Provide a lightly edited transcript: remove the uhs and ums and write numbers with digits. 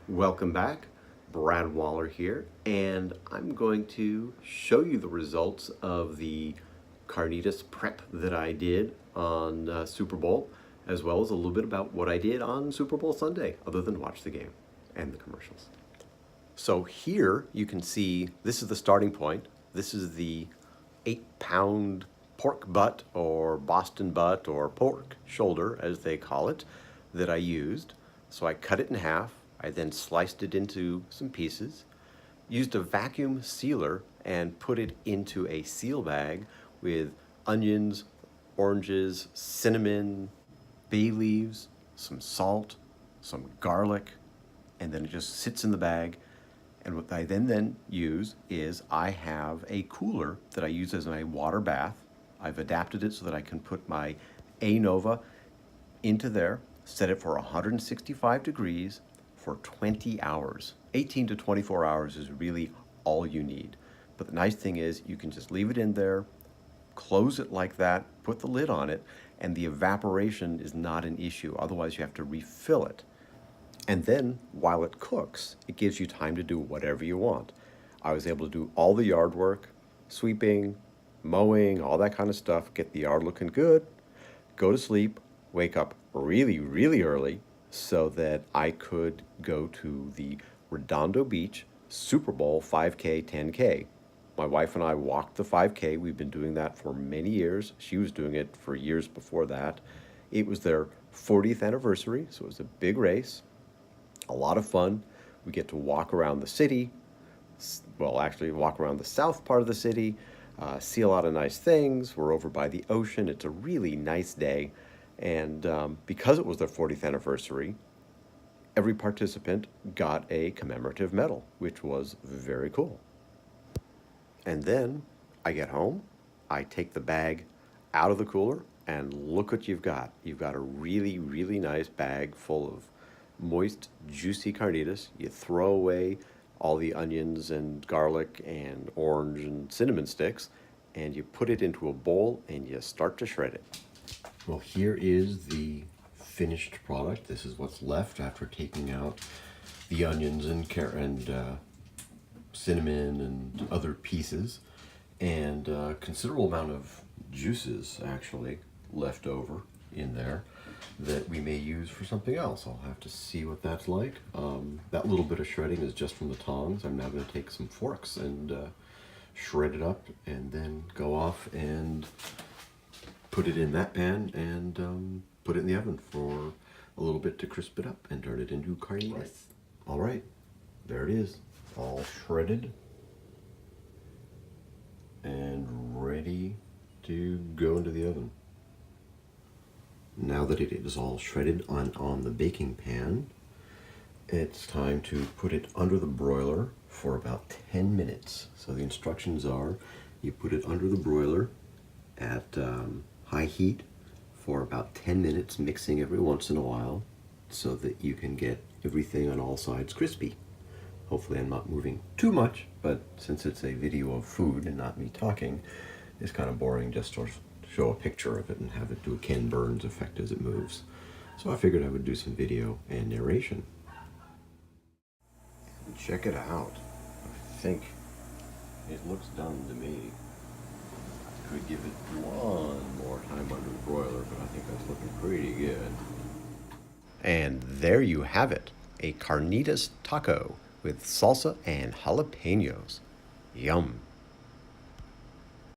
Welcome back. Brad Waller here, and I'm going to show you the results of the carnitas prep that I did on Super Bowl, as well as a little bit about what I did on Super Bowl Sunday, other than watch the game and the commercials. So here you can see this is the starting point. This is the 8-pound pork butt or Boston butt or pork shoulder, as they call it, that I used. So I cut it in half. I then sliced it into some pieces, used a vacuum sealer and put it into a seal bag with onions, oranges, cinnamon, bay leaves, some salt, some garlic, and then it just sits in the bag. And what I then use is I have a cooler that I use as my water bath. I've adapted it so that I can put my A-Nova into there, set it for 165 degrees for 20 hours. 18 to 24 hours is really all you need. But the nice thing is you can just leave it in there, close it like that, put the lid on it, and the evaporation is not an issue. Otherwise you have to refill it. And then while it cooks, it gives you time to do whatever you want. I was able to do all the yard work, sweeping, mowing, all that kind of stuff, get the yard looking good, go to sleep, wake up really, really early so that I could go to the Redondo Beach Super Bowl 5K, 10K. My wife and I walked the 5K. We've been doing that for many years. She was doing it for years before that. It was their 40th anniversary, so it was a big race. A lot of fun. We get to walk around the city, well, actually walk around the south part of the city, see a lot of nice things. We're over by the ocean. It's a really nice day. And because it was their 40th anniversary, every participant got a commemorative medal, which was very cool. And then I get home, I take the bag out of the cooler, and look what you've got. You've got a really, really nice bag full of moist, juicy carnitas. You throw away all the onions and garlic and orange and cinnamon sticks, and you put it into a bowl and you start to shred it. Well, here is the finished product. This is what's left after taking out the onions and cinnamon and other pieces, and a considerable amount of juices actually left over in there that we may use for something else. I'll have to see what that's like. That little bit of shredding is just from the tongs. I'm now going to take some forks and shred it up and then go off and put it in that pan and put it in the oven for a little bit to crisp it up and turn it into carnitas. All right, there it is, all shredded and ready to go into the oven. Now that it is all shredded on the baking pan, it's time to put it under the broiler for about 10 minutes. So the instructions are, you put it under the broiler at high heat for about 10 minutes, mixing every once in a while so that you can get everything on all sides crispy. Hopefully I'm not moving too much, but since it's a video of food and not me talking, it's kind of boring just to show a picture of it and have it do a Ken Burns effect as it moves. So I figured I would do some video and narration. Check it out. I think it looks done to me. Could give it one more time under the broiler, but I think that's looking pretty good. And there you have it, a carnitas taco with salsa and jalapenos. Yum.